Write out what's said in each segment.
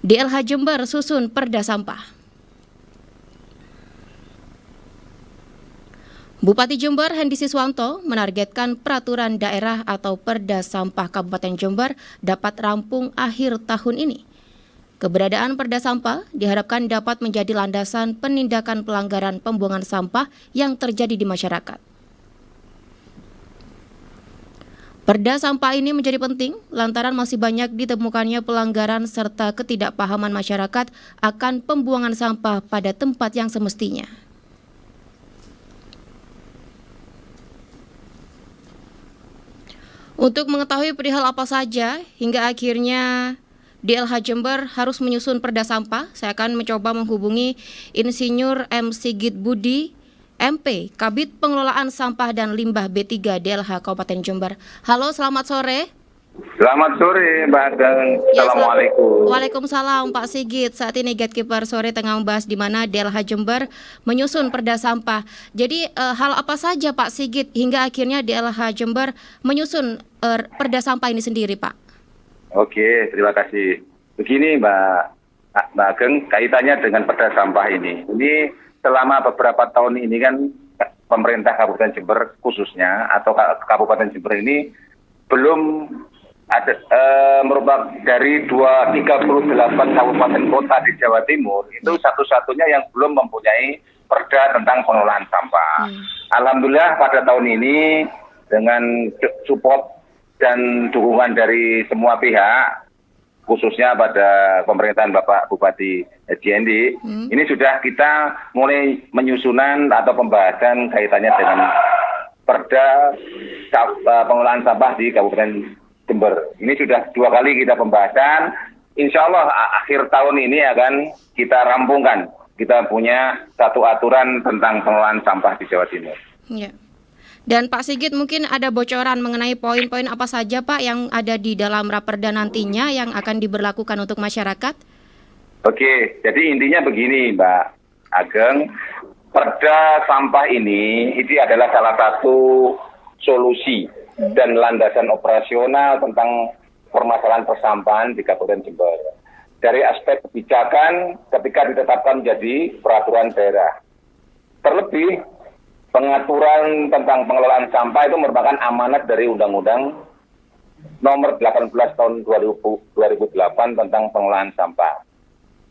DLH Jember susun perda sampah. Bupati Jember Hendi Siswanto menargetkan peraturan daerah atau perda sampah Kabupaten Jember dapat rampung akhir tahun ini. Keberadaan perda sampah diharapkan dapat menjadi landasan penindakan pelanggaran pembuangan sampah yang terjadi di masyarakat. Perda sampah ini menjadi penting lantaran masih banyak ditemukannya pelanggaran serta ketidakpahaman masyarakat akan pembuangan sampah pada tempat yang semestinya. Untuk mengetahui perihal apa saja hingga akhirnya DLH Jember harus menyusun perda sampah, saya akan mencoba menghubungi Insinyur M. Sigit Budi, MP, Kabid Pengelolaan Sampah dan Limbah B3 DLH Kabupaten Jember. Halo, selamat sore. Selamat sore, Mbak Ageng. Assalamualaikum. Waalaikumsalam, Pak Sigit. Saat ini Gatekeeper Sore tengah membahas di mana DLH Jember menyusun perda sampah. Jadi hal apa saja Pak Sigit hingga akhirnya DLH Jember menyusun perda sampah ini sendiri, Pak? Oke, terima kasih. Begini, Mbak Ageng, kaitannya dengan perda sampah ini. Ini selama beberapa tahun ini kan pemerintah Kabupaten Jember khususnya atau Kabupaten Jember ini belum ada merupakan dari 38 kabupaten kota di Jawa Timur itu satu-satunya yang belum mempunyai perda tentang pengelolaan sampah. Alhamdulillah pada tahun ini dengan support dan dukungan dari semua pihak, khususnya pada pemerintahan Bapak Bupati Hendi, ini sudah kita mulai menyusunan atau pembahasan kaitannya dengan perda pengelolaan sampah di Kabupaten Jember. Ini sudah 2 kali kita pembahasan. Insya Allah akhir tahun ini akan kita rampungkan. Kita punya satu aturan tentang pengelolaan sampah di Jawa Timur. Ya. Dan Pak Sigit mungkin ada bocoran mengenai poin-poin apa saja Pak yang ada di dalam raperda nantinya yang akan diberlakukan untuk masyarakat? Oke, jadi intinya begini Mbak Ageng, perda sampah ini adalah salah satu solusi dan landasan operasional tentang permasalahan persampahan di Kabupaten Jember. Dari aspek kebijakan ketika ditetapkan menjadi peraturan daerah. Terlebih, pengaturan tentang pengelolaan sampah itu merupakan amanat dari Undang-Undang Nomor 18 Tahun 2008 tentang pengelolaan sampah.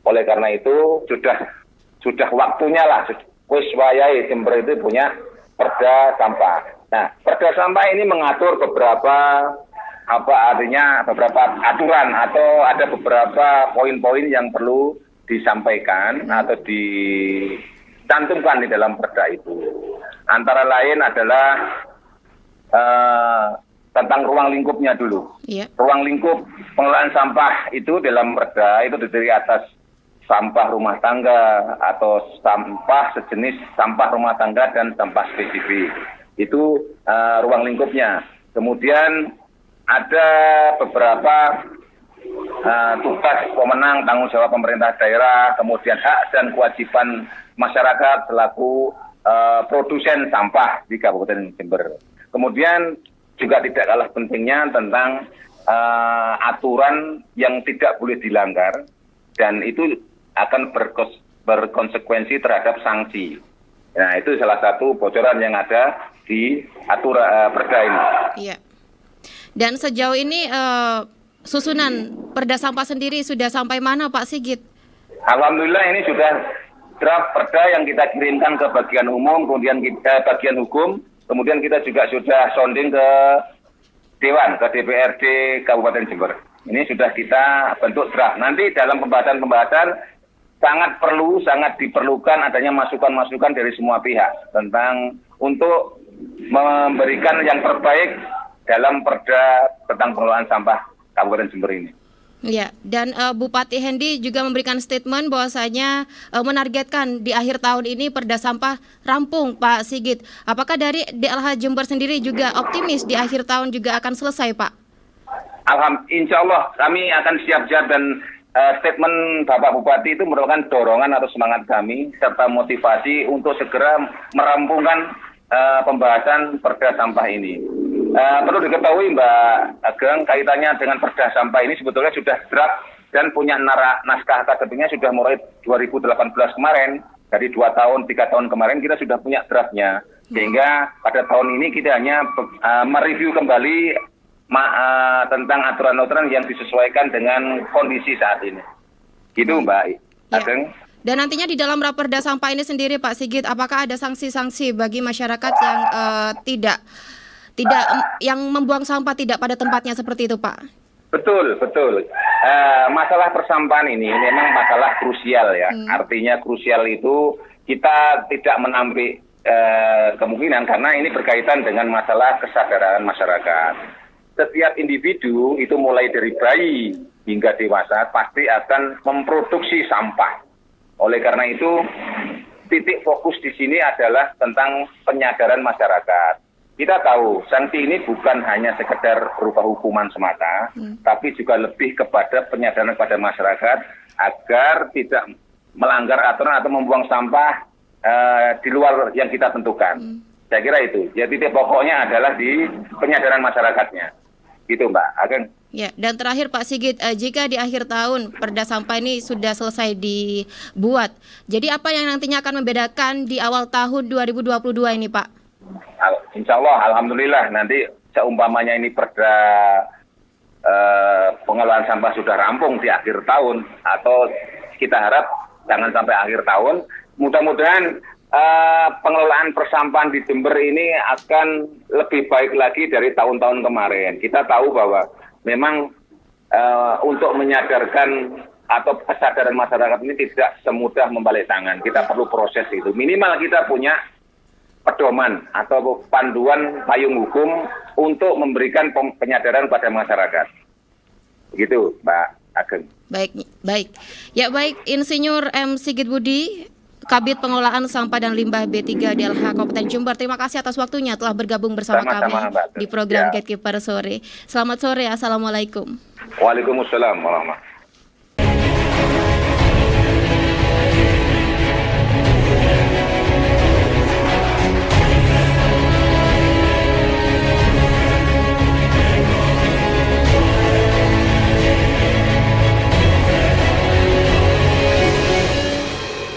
Oleh karena itu sudah waktunya lah, wis wayahe Jember itu punya perda sampah. Nah, perda sampah ini mengatur beberapa aturan atau ada beberapa poin-poin yang perlu disampaikan atau dicantumkan di dalam perda itu. Antara lain adalah tentang ruang lingkupnya dulu. Yeah. Ruang lingkup pengelolaan sampah itu dalam perda itu terdiri atas sampah rumah tangga atau sampah sejenis sampah rumah tangga dan sampah spesifik. Itu ruang lingkupnya. Kemudian ada beberapa tugas, wewenang, tanggung jawab pemerintah daerah, kemudian hak dan kewajiban masyarakat selaku produsen sampah di Kabupaten Jember. Kemudian juga tidak kalah pentingnya tentang aturan yang tidak boleh dilanggar dan itu akan berkonsekuensi terhadap sanksi. Nah, itu salah satu bocoran yang ada di aturan perda ini. Iya. Dan sejauh ini susunan perda sampah sendiri sudah sampai mana Pak Sigit? Alhamdulillah ini sudah draft perda yang kita kirimkan ke bagian umum, kemudian kita bagian hukum, kemudian kita juga sudah sounding ke Dewan, ke DPRD Kabupaten Jember. Ini sudah kita bentuk draft. Nanti dalam pembahasan sangat diperlukan adanya masukan-masukan dari semua pihak tentang untuk memberikan yang terbaik dalam perda tentang pengelolaan sampah Kabupaten Jember ini. Ya, dan Bupati Hendi juga memberikan statement bahwasanya menargetkan di akhir tahun ini perda sampah rampung, Pak Sigit. Apakah dari DLH Jember sendiri juga optimis di akhir tahun juga akan selesai, Pak? Insya Allah kami akan siap-siap dan statement Bapak Bupati itu merupakan dorongan atau semangat kami serta motivasi untuk segera merampungkan pembahasan perda sampah ini. Perlu diketahui Mbak Ageng, kaitannya dengan perda sampah ini sebetulnya sudah draft dan punya naskah akademiknya sudah mulai 2018 kemarin. Dari 2 tahun, 3 tahun kemarin kita sudah punya draftnya. Sehingga pada tahun ini kita hanya mereview kembali tentang aturan-aturan yang disesuaikan dengan kondisi saat ini. Gitu Mbak Ageng. Dan nantinya di dalam raperda sampah ini sendiri Pak Sigit, apakah ada sanksi-sanksi bagi masyarakat yang tidak yang membuang sampah tidak pada tempatnya seperti itu Pak? Betul. Masalah persampahan ini memang masalah krusial ya. Artinya krusial itu kita tidak menampik kemungkinan karena ini berkaitan dengan masalah kesadaran masyarakat. Setiap individu itu mulai dari bayi hingga dewasa pasti akan memproduksi sampah. Oleh karena itu titik fokus di sini adalah tentang penyadaran masyarakat. Kita tahu sanksi ini bukan hanya sekedar berupa hukuman semata, tapi juga lebih kepada penyadaran kepada masyarakat agar tidak melanggar aturan atau membuang sampah di luar yang kita tentukan. Saya kira itu. Ya titik pokoknya adalah di penyadaran masyarakatnya. Gitu Mbak Ageng. Ya, dan terakhir Pak Sigit, jika di akhir tahun perda sampah ini sudah selesai dibuat, jadi apa yang nantinya akan membedakan di awal tahun 2022 ini Pak? Insya Allah, alhamdulillah nanti seumpamanya ini perda pengelolaan sampah sudah rampung di akhir tahun atau kita harap jangan sampai akhir tahun, mudah-mudahan pengelolaan persampahan di Jember ini akan lebih baik lagi dari tahun-tahun kemarin. Kita tahu bahwa memang untuk menyadarkan atau kesadaran masyarakat ini tidak semudah membalik tangan. Kita perlu proses itu. Minimal kita punya pedoman atau panduan payung hukum untuk memberikan penyadaran pada masyarakat. Begitu, Mbak Ageng. Baik. Ya baik, Insinyur M. Sigit Budi, Kabid Pengelolaan Sampah dan Limbah B3 DLH Kabupaten Jember. Terima kasih atas waktunya telah bergabung bersama kami di program Gatekeeper Sore. Selamat sore, Assalamualaikum. Waalaikumsalam warahmatullahi wabarakatuh.